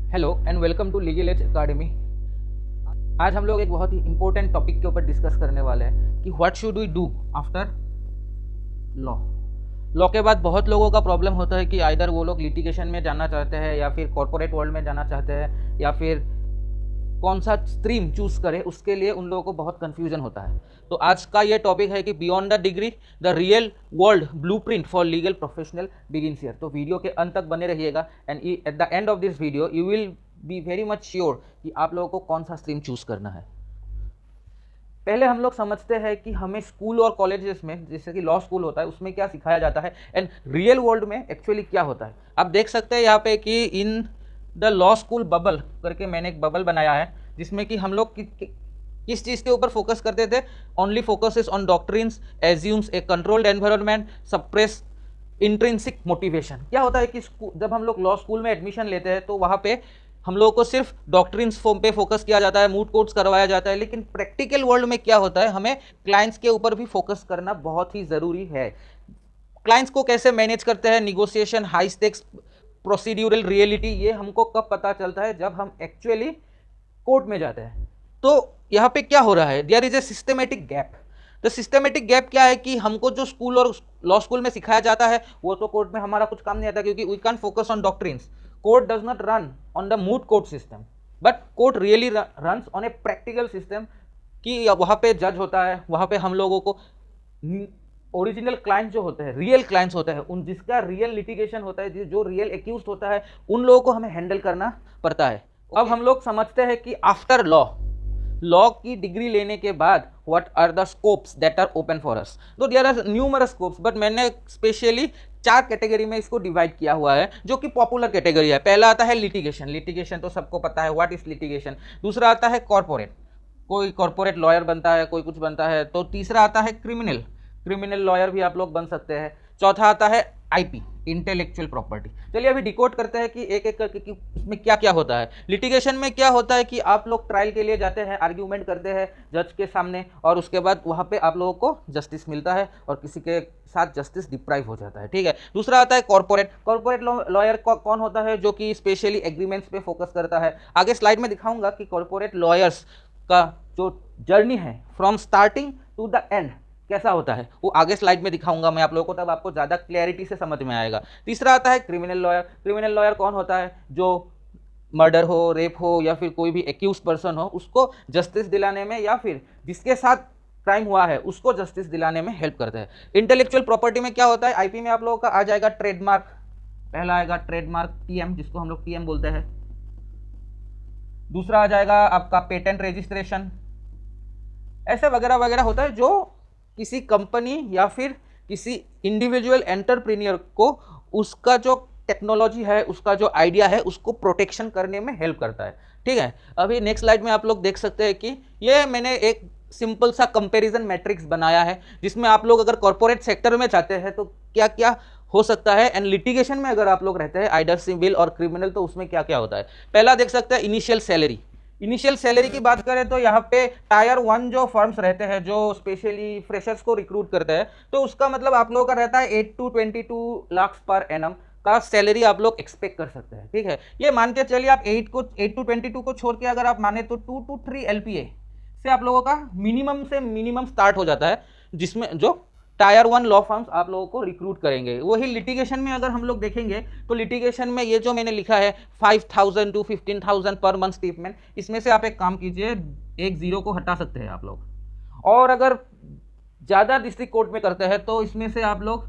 Hello and welcome to legal edge academy. आज हम लोग एक बहुत ही इंपॉर्टेंट टॉपिक के ऊपर डिस्कस करने वाले हैं कि what should we do after law. Law के बाद बहुत लोगों का प्रॉब्लम होता है कि आइदर वो लोग लिटिगेशन में जाना चाहते हैं या फिर कॉर्पोरेट वर्ल्ड में जाना चाहते हैं या फिर कौन सा स्ट्रीम चूज़ करें, उसके लिए उन लोगों को बहुत कन्फ्यूजन होता है। तो आज का ये टॉपिक है कि beyond the degree the real world blueprint for legal professional begins here. तो वीडियो के अंत तक बने रहिएगा and at the end of this video you will be very much sure कि आप लोगों को कौन सा स्ट्रीम चूज़ करना है। पहले हम लोग समझते हैं कि हमें स्कूल और कॉलेजेस में, जैसे कि लॉ स्कूल होता है, उसमें क्या सिखाया जाता है एंड रियल वर्ल्ड में एक्चुअली क्या होता है। आप देख सकते हैं यहाँ पे कि in the law school bubble करके मैंने एक बबल बनाया है जिसमें कि हम लोग किस चीज़ के ऊपर फोकस करते थे। Only focuses on doctrines, assumes A controlled environment, suppress intrinsic motivation. क्या होता है कि जब हम लोग लॉ स्कूल में एडमिशन लेते हैं तो वहाँ पे हम लोगों को सिर्फ डॉक्ट्रिन्स फॉर्म पे फोकस किया जाता है, मूट कोर्ट्स करवाया जाता है, लेकिन प्रैक्टिकल वर्ल्ड में क्या होता है, हमें क्लाइंट्स के ऊपर भी फोकस करना बहुत ही ज़रूरी है। क्लाइंट्स को कैसे मैनेज करते हैं, negotiation, high stakes, procedural reality, ये हमको कब पता चलता है, जब हम एक्चुअली कोर्ट में जाते हैं। तो यहाँ पे क्या हो रहा है, there is a systematic gap. तो सिस्टमेटिक गैप क्या है कि हमको जो स्कूल और लॉ स्कूल में सिखाया जाता है वो तो कोर्ट में हमारा कुछ काम नहीं आता, क्योंकि we can focus on doctrines. Court does not run on the moot court system, but court really runs on a practical system कि वहाँ पे जज होता है, वहाँ पे हम लोगों को ओरिजिनल क्लाइंट जो होते हैं, रियल क्लाइंट्स होते हैं, उन जिसका रियल लिटिगेशन होता है, जो रियल एक्यूज होता है, उन लोगों को हमें हैंडल करना पड़ता है। अब हम लोग समझते हैं कि आफ्टर लॉ की डिग्री लेने के बाद what are the scopes that are open for us. तो there are numerous scopes, but मैंने स्पेशली 4 कैटेगरी में इसको डिवाइड किया हुआ है जो कि पॉपुलर कैटेगरी है। पहला आता है लिटिगेशन। लिटिगेशन तो सबको पता है, व्हाट इज लिटिगेशन। दूसरा आता है कॉर्पोरेट, कोई कॉर्पोरेट लॉयर बनता है, कोई कुछ बनता है। तो तीसरा आता है क्रिमिनल लॉयर भी आप लोग बन सकते हैं। चौथा आता है आईपी, इंटेलेक्चुअल प्रॉपर्टी। चलिए अभी डिकोड करते हैं कि एक एक करके कि उसमें क्या क्या होता है। लिटिगेशन में क्या होता है कि आप लोग ट्रायल के लिए जाते हैं, आर्ग्यूमेंट करते हैं जज के सामने, और उसके बाद वहाँ पे आप लोगों को जस्टिस मिलता है और किसी के साथ जस्टिस डिप्राइव हो जाता है, ठीक है। दूसरा आता है कॉर्पोरेट लॉयर कौन होता है, जो कि स्पेशली एग्रीमेंट्स पे फोकस करता है। आगे स्लाइड में दिखाऊंगा कि कॉर्पोरेट लॉयर्स का जो जर्नी है from starting to the end कैसा होता है, वो आगे स्लाइड में दिखाऊंगा मैं आप लोगों को, तब आपको ज़्यादा क्लैरिटी से समझ में आएगा। तीसरा आता है क्रिमिनल लॉयर कौन होता है, जो मर्डर हो, रेप हो या फिर कोई भी एक्यूज पर्सन हो, उसको जस्टिस दिलाने में या फिर जिसके साथ क्राइम हुआ है उसको जस्टिस दिलाने में हेल्प करता है। इंटेलेक्चुअल प्रॉपर्टी में क्या होता है, आईपी में आप लोगों का आ जाएगा ट्रेडमार्क। पहला आएगा ट्रेडमार्क टीएम, जिसको हम लोग टीएम बोलते हैं। दूसरा आ जाएगा आपका पेटेंट रजिस्ट्रेशन, ऐसे वगैरह वगैरह होता है, जो किसी कंपनी या फिर किसी इंडिविजुअल एंटरप्रेन्योर को उसका जो टेक्नोलॉजी है, उसका जो आइडिया है, उसको प्रोटेक्शन करने में हेल्प करता है, ठीक है। अभी नेक्स्ट स्लाइड में आप लोग देख सकते हैं कि ये मैंने एक सिंपल सा कंपैरिजन मैट्रिक्स बनाया है, जिसमें आप लोग अगर कॉर्पोरेट सेक्टर में चाहते हैं तो क्या क्या हो सकता है, एंड लिटिगेशन में अगर आप लोग रहते हैं आइदर सिविल और क्रिमिनल, तो उसमें क्या क्या होता है। पहला देख सकते हैं इनिशियल सैलरी की बात करें तो यहाँ पे टायर 1 जो फर्म्स रहते हैं, जो स्पेशली फ्रेशर्स को रिक्रूट करते हैं, तो उसका मतलब आप लोगों का रहता है 8 to 22 लाख पर एनम का सैलरी आप लोग एक्सपेक्ट कर सकते हैं, ठीक है। ये मान के चलिए आप 8 to 22 को छोड़ के अगर आप माने तो 2 to 3 LPA से आप लोगों का मिनिमम स्टार्ट हो जाता है, जिसमें जो टायर 1 लॉ फर्म्स आप लोगों को रिक्रूट करेंगे। वही लिटिगेशन में अगर हम लोग देखेंगे तो लिटिगेशन में ये जो मैंने लिखा है 5,000 to 15,000 पर मंथ स्टेटमेंट, इसमें से आप एक काम कीजिए, एक जीरो को हटा सकते हैं आप लोग। और अगर ज़्यादा डिस्ट्रिक्ट कोर्ट में करते हैं तो इसमें से आप लोग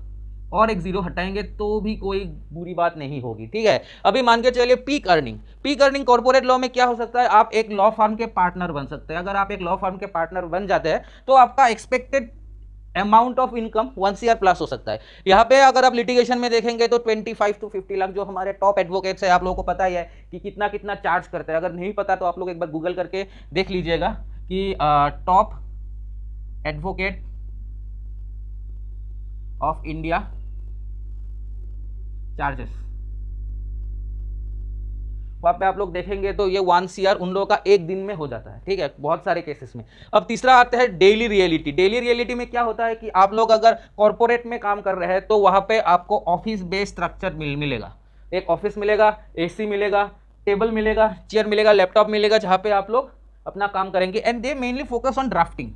और एक जीरो हटाएंगे तो भी कोई बुरी बात नहीं होगी, ठीक है। अभी मान के चलिए पीक अर्निंग कॉर्पोरेट लॉ में क्या हो सकता है, आप एक लॉ फर्म के पार्टनर बन सकते हैं। अगर आप एक लॉ फर्म के पार्टनर बन जाते हैं तो आपका expected amount of income 1 CR plus हो सकता है। यहाँ पे अगर आप लिटिगेशन में देखेंगे तो 25 to 50 लाख, जो हमारे टॉप एडवोकेट्स है, आप लोगों को पता ही है कि कितना कितना चार्ज करते हैं। अगर नहीं पता तो आप लोग एक बार गूगल करके देख लीजिएगा कि top advocate of India charges, वहाँ पे आप लोग देखेंगे तो ये 1 CR उन लोगों का एक दिन में हो जाता है, ठीक है, बहुत सारे केसेस में। अब तीसरा आता है डेली रियलिटी में क्या होता है कि आप लोग अगर कॉर्पोरेट में काम कर रहे हैं तो वहाँ पे आपको ऑफिस बेस्ड स्ट्रक्चर मिलेगा। एक ऑफिस मिलेगा, AC मिलेगा, टेबल मिलेगा, चेयर मिलेगा, लैपटॉप मिलेगा, जहाँ पे आप लोग अपना काम करेंगे। And they mainly focus on drafting.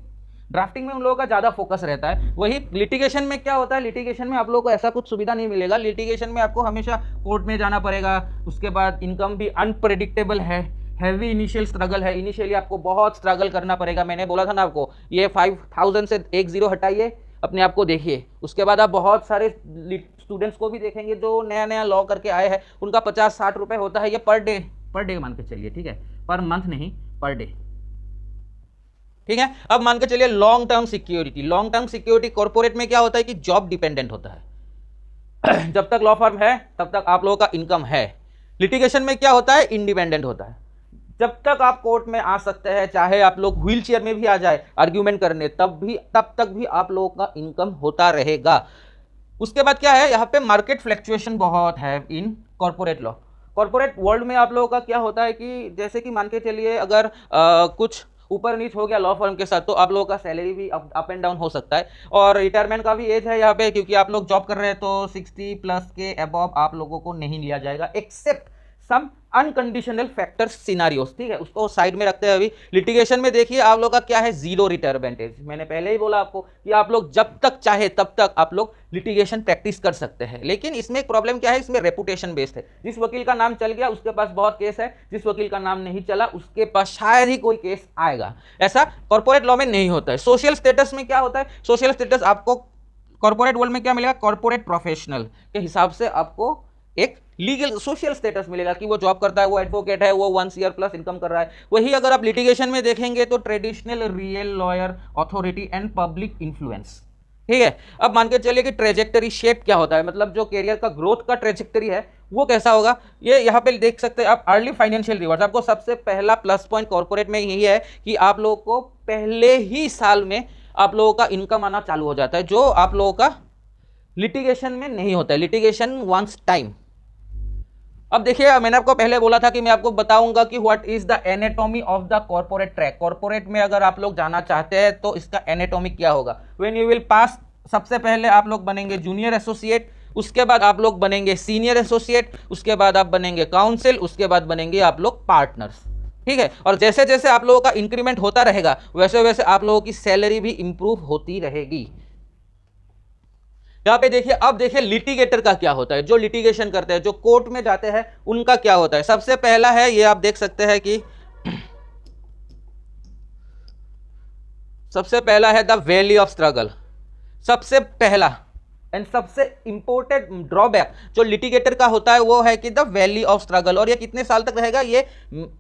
Drafting में उन लोगों का ज़्यादा फोकस रहता है। वही लिटिगेशन में क्या होता है, लिटिगेशन में आप लोगों को ऐसा कुछ सुविधा नहीं मिलेगा। लिटिगेशन में आपको हमेशा कोर्ट में जाना पड़ेगा, उसके बाद इनकम भी अनप्रेडिक्टेबल है, हैवी इनिशियल स्ट्रगल है, इनिशियली आपको बहुत स्ट्रगल करना पड़ेगा। मैंने बोला था ना आपको, ये 5000 से एक जीरो हटाइए, अपने आप को देखिए। उसके बाद आप बहुत सारे स्टूडेंट्स को भी देखेंगे जो नया नया लॉ करके आए हैं, उनका 50-60 रुपये होता है ये पर डे मान के चलिए, ठीक है, पर मंथ नहीं, पर डे, ठीक है। अब मान के चलिए long term security. Long term security corporate में क्या होता है कि जॉब डिपेंडेंट होता है जब तक लॉ फर्म है तब तक आप लोगों का इनकम है। लिटिगेशन में क्या होता है, इंडिपेंडेंट होता है। जब तक आप कोर्ट में आ सकते हैं, चाहे आप लोग व्हील चेयर में भी आ जाए आर्ग्यूमेंट करने, तब तक भी आप लोगों का इनकम होता रहेगा। उसके बाद क्या है, यहाँ पे मार्केट फ्लक्चुएशन बहुत है in corporate law. Corporate world में आप लोगों का क्या होता है कि जैसे कि मान के चलिए अगर कुछ ऊपर नीच हो गया लॉ फर्म के साथ, तो आप लोगों का सैलरी भी अप एंड डाउन हो सकता है। और रिटायरमेंट का भी एज है यहाँ पे, क्योंकि आप लोग जॉब कर रहे हैं तो 60+ के अबव आप लोगों को नहीं लिया जाएगा, except some unconditional factors scenarios, ठीक है, उसको साइड में रखते हैं। अभी लिटिगेशन में देखिए आप लोग का क्या है, जीरो रिटायरमेंट एज। मैंने पहले ही बोला आपको कि आप लोग जब तक चाहे तब तक आप लोग लिटिगेशन प्रैक्टिस कर सकते हैं। लेकिन इसमें एक प्रॉब्लम क्या है, इसमें रेपुटेशन बेस्ड है। जिस वकील का नाम चल गया उसके पास बहुत केस है, जिस वकील का नाम नहीं चला उसके पास शायद ही कोई केस आएगा। ऐसा कॉर्पोरेट लॉ में नहीं होता है। सोशल स्टेटस में क्या होता है, सोशल स्टेटस आपको कॉर्पोरेट वर्ल्ड में क्या मिलेगा, कॉर्पोरेट प्रोफेशनल के हिसाब से आपको एक लीगल सोशल स्टेटस मिलेगा कि वो जॉब करता है, वो एडवोकेट है, वो 1 ईयर प्लस इनकम कर रहा है। वही अगर आप लिटिगेशन में देखेंगे तो traditional real lawyer authority and public influence, ठीक है। अब मान के चलिए कि ट्रेजेक्टरी शेप क्या होता है, मतलब जो कैरियर का ग्रोथ का ट्रेजेक्टरी है वो कैसा होगा, ये यहाँ पे देख सकते हैं आप। अर्ली फाइनेंशियल रिवॉर्ड, आपको सबसे पहला प्लस पॉइंट कॉर्पोरेट में यही है कि आप लोगों को पहले ही साल में आप लोगों का इनकम आना चालू हो जाता है, जो आप लोगों का लिटिगेशन में नहीं होता है। Litigation once time. अब देखिए मैंने आपको पहले बोला था कि मैं आपको बताऊंगा कि what is the anatomy of the corporate track. Corporate में अगर आप लोग जाना चाहते हैं तो इसका एनाटॉमी क्या होगा। व्हेन यू विल पास, सबसे पहले आप लोग बनेंगे जूनियर एसोसिएट, उसके बाद आप लोग बनेंगे सीनियर एसोसिएट, उसके बाद आप बनेंगे काउंसिल, उसके बाद बनेंगे आप लोग पार्टनर्स, ठीक है। और जैसे जैसे आप लोगों का इंक्रीमेंट होता रहेगा वैसे वैसे आप लोगों की सैलरी भी इंप्रूव होती रहेगी। यहाँ पे देखिए, अब देखिए लिटिगेटर का क्या होता है, जो लिटिगेशन करते हैं, जो कोर्ट में जाते हैं, उनका क्या होता है। सबसे पहला है, ये आप देख सकते हैं कि सबसे पहला है द वैली ऑफ स्ट्रगल। सबसे पहला एंड सबसे इंपॉर्टेंट ड्रॉबैक जो लिटिगेटर का होता है वो है कि द वैली ऑफ स्ट्रगल। और ये कितने साल तक रहेगा, ये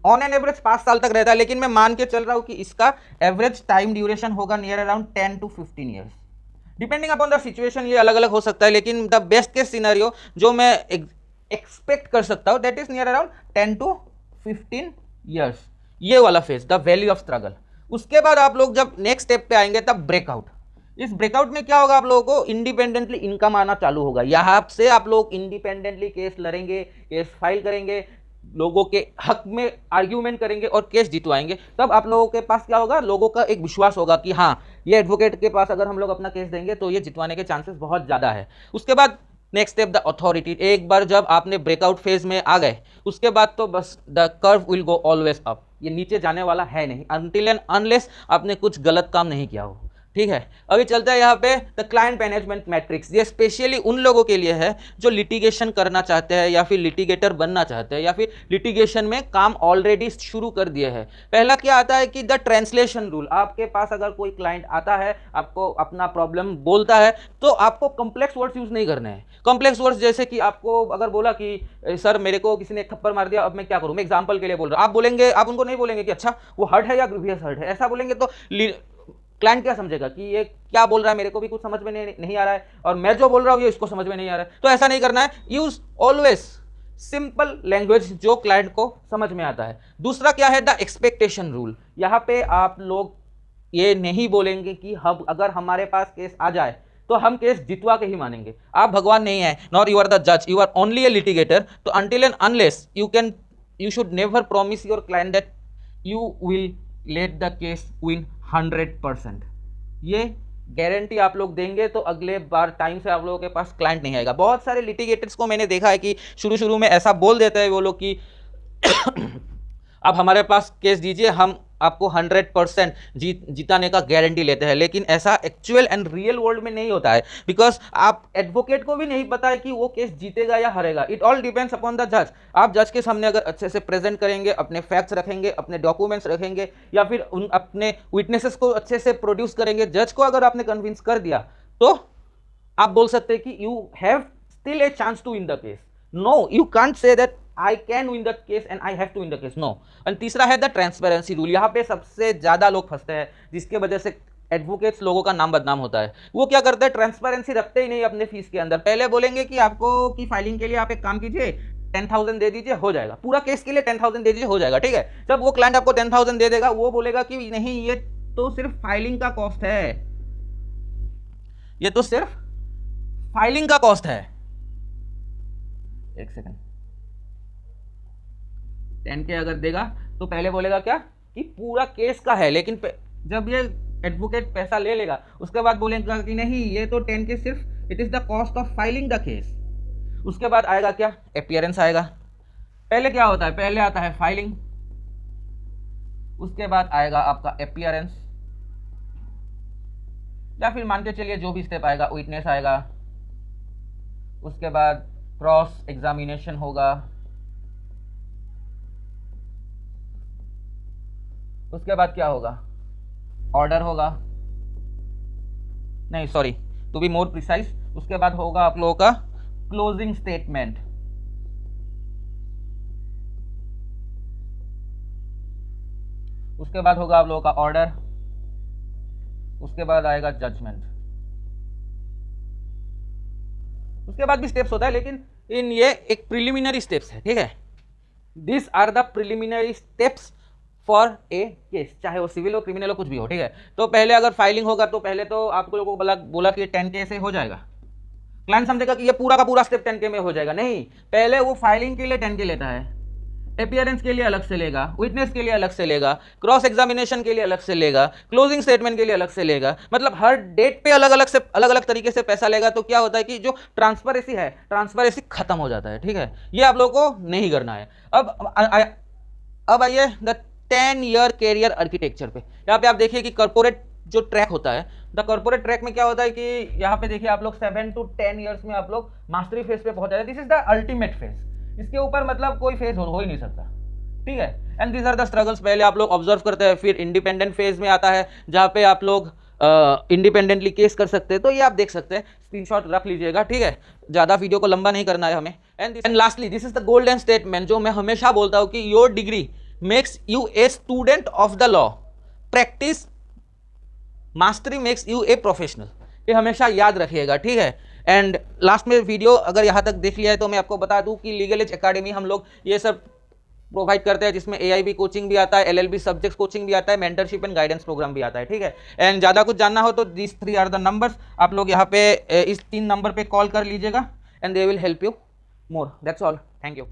ऑन एन एवरेज 5 साल तक रहता है, लेकिन मैं मान के चल रहा हूं कि इसका एवरेज टाइम ड्यूरेशन होगा near around 10 to 15 years, depending upon the situation. ये अलग अलग हो सकता है, लेकिन द बेस्ट केस सिनेरियो जो मैं एक्सपेक्ट कर सकता हूं that is near around 10 to 15 years, ये वाला phase, the valley of struggle. उसके बाद आप लोग जब नेक्स्ट स्टेप पे आएंगे तब ब्रेकआउट। इस ब्रेकआउट में क्या होगा, आप लोगों को इंडिपेंडेंटली इनकम आना चालू होगा। यहाँ से आप लोग इंडिपेंडेंटली केस लड़ेंगे, केस फाइल करेंगे, लोगों के हक में आर्ग्यूमेंट करेंगे और केस जितवाएंगे। तब आप लोगों के पास क्या होगा, लोगों का एक विश्वास होगा कि हाँ ये एडवोकेट के पास अगर हम लोग अपना केस देंगे तो ये जितवाने के चांसेस बहुत ज़्यादा है। उसके बाद नेक्स्ट स्टेप द अथॉरिटी। एक बार जब आपने ब्रेकआउट फेज में आ गए उसके बाद तो बस the curve will go always up, ये नीचे जाने वाला है नहीं अनटिल एंड अनलेस आपने कुछ गलत काम नहीं किया हो, ठीक है। अभी चलता है यहाँ पे द क्लाइंट मैनेजमेंट मैट्रिक्स। ये स्पेशली उन लोगों के लिए है जो लिटिगेशन करना चाहते हैं या फिर लिटिगेटर बनना चाहते हैं या फिर लिटिगेशन में काम ऑलरेडी शुरू कर दिए हैं। पहला क्या आता है कि द ट्रांसलेशन रूल। आपके पास अगर कोई क्लाइंट आता है, आपको अपना प्रॉब्लम बोलता है, तो आपको कॉम्प्लेक्स वर्ड्स यूज नहीं करने हैं। कॉम्प्लेक्स वर्ड्स जैसे कि आपको अगर बोला कि सर मेरे को किसी ने एक थप्पड़ मार दिया, अब मैं क्या करूँ, मैं एग्जाम्पल के लिए बोल रहा हूँ। आप बोलेंगे, आप उनको नहीं बोलेंगे कि अच्छा वो हर्ट है या ग्रीवियस हर्ट है, ऐसा बोलेंगे तो क्लाइंट क्या समझेगा कि ये क्या बोल रहा है, मेरे को भी कुछ समझ में नहीं आ रहा है, और मैं जो बोल रहा हूँ ये इसको समझ में नहीं आ रहा है। तो ऐसा नहीं करना है, यूज ऑलवेज सिंपल लैंग्वेज जो क्लाइंट को समझ में आता है। दूसरा क्या है, द एक्सपेक्टेशन रूल। यहाँ पे आप लोग ये नहीं बोलेंगे कि हम अगर हमारे पास केस आ जाए तो हम केस जितवा के ही मानेंगे। आप भगवान नहीं है, नॉर यू आर द जज, you are only a litigator. तो until and unless you should never promise your client that you will let the case win 100%। ये गारंटी आप लोग देंगे तो अगले बार टाइम से आप लोगों के पास क्लाइंट नहीं आएगा। बहुत सारे लिटिगेटर्स को मैंने देखा है कि शुरू में ऐसा बोल देते हैं वो लोग कि आप हमारे पास केस दीजिए, हम आपको 100% जिताने का गारंटी लेते हैं, लेकिन ऐसा एक्चुअल एंड रियल वर्ल्ड में नहीं होता है, बिकॉज आप एडवोकेट को भी नहीं पता है कि वो केस जीतेगा या हारेगा। It all depends upon the जज। आप जज के सामने अगर अच्छे से प्रेजेंट करेंगे, अपने फैक्ट्स रखेंगे, अपने डॉक्यूमेंट्स रखेंगे, या फिर उन अपने विटनेसेस को अच्छे से प्रोड्यूस करेंगे, जज को अगर आपने कन्विंस कर दिया, तो आप बोल सकते हैं कि you have still a chance to win the case. No, you can't say that I can win the case and I have to win the case. No. और तीसरा है द ट्रांसपेरेंसी रूल। यहाँ पे सबसे ज़्यादा लोग फंसते हैं, जिसके वजह से एडवोकेट्स लोगों का नाम बदनाम होता है। वो क्या करते हैं, ट्रांसपेरेंसी रखते ही नहीं अपने फीस के अंदर। पहले बोलेंगे कि आपको की फाइलिंग के लिए आप एक काम कीजिए, 10,000 दे दीजिए, हो जाएगा। पूरा केस के लिए 10,000 दे दीजिए, हो जाएगा, ठीक है। जब वो क्लाइंट आपको 10,000 दे देगा, वो बोलेगा कि नहीं, ये तो सिर्फ फाइलिंग का कॉस्ट है, ये तो सिर्फ फाइलिंग का कॉस्ट है। एक सेकंड, 10K अगर देगा तो पहले बोलेगा क्या कि पूरा केस का है, लेकिन जब ये एडवोकेट पैसा ले लेगा, उसके बाद बोलेगा कि नहीं, ये तो 10K सिर्फ it is the cost of filing the case. उसके बाद आएगा क्या, अपीयरेंस आएगा। पहले क्या होता है, पहले आता है फाइलिंग, उसके बाद आएगा आपका अपीयरेंस, या फिर मान के चलिए जो भी स्टेप आएगा, विटनेस आएगा, उसके बाद क्रॉस एग्जामिनेशन होगा, उसके बाद क्या होगा, ऑर्डर होगा, नहीं sorry to be more precise, उसके बाद होगा आप लोगों का क्लोजिंग स्टेटमेंट, उसके बाद होगा आप लोगों का ऑर्डर, उसके बाद आएगा जजमेंट। उसके बाद भी स्टेप्स होता है, लेकिन इन ये एक प्रिलिमिनरी स्टेप्स है, ठीक है। This are the preliminary steps for a case, चाहे वो सिविल हो, क्रिमिनल हो, कुछ भी हो, ठीक है। तो पहले अगर फाइलिंग होगा तो पहले तो आपको लोगों को बोला कि 10K से हो जाएगा। क्लाइंट समझेगा कि ये पूरा का पूरा स्टेप 10K में हो जाएगा, नहीं, पहले वो फाइलिंग के लिए 10K लेता है, अपीयरेंस के लिए अलग से लेगा, विटनेस के लिए अलग से लेगा, क्रॉस एग्जामिनेशन के लिए अलग से लेगा, क्लोजिंग स्टेटमेंट के लिए अलग से लेगा, मतलब हर डेट पे अलग अलग तरीके से पैसा लेगा। तो क्या होता है कि जो ट्रांसपेरेंसी है, ट्रांसपेरेंसी खत्म हो जाता है, ठीक है। ये आप लोगों को नहीं करना है। अब आइए द 10-year कैरियर आर्किटेक्चर पे। यहाँ पे आप देखिए कि कॉर्पोरेट जो ट्रैक होता है, द कॉर्पोरेट ट्रैक में क्या होता है कि यहाँ पे देखिए आप लोग 7 to 10 years में आप लोग मास्टरी फेज पे पहुंच जाते हैं। This is the ultimate phase, इसके ऊपर मतलब कोई फेज हो ही नहीं सकता, ठीक है। And these are the struggles. पहले आप लोग ऑब्जर्व करते हैं, फिर इंडिपेंडेंट फेज में आता है, जहाँ पे आप लोग इंडिपेंडेंटली केस कर सकते हैं। तो ये आप देख सकते हैं, स्क्रीनशॉट रख लीजिएगा, ठीक है, ज़्यादा वीडियो को लंबा नहीं करना है हमें। And lastly this is the golden statement, जो मैं हमेशा बोलता हूँ कि your degree makes you a student of the law, practice mastery makes you a professional। ये हमेशा याद रखिएगा, ठीक है। एंड लास्ट में वीडियो अगर यहाँ तक देख लिया है तो मैं आपको बता दूं कि लीगल एज एकेडमी हम लोग ये सब प्रोवाइड करते हैं, जिसमें AIB कोचिंग भी आता है, LLB सब्जेक्ट कोचिंग भी आता है, मेंटरशिप एंड गाइडेंस प्रोग्राम भी आता है, ठीक है। एंड ज़्यादा कुछ जानना हो तो दिस 3 आर द नंबर्स, आप लोग यहाँ पे इस 3 नंबर पे कॉल कर लीजिएगा and they will help you more. That's all, thank you.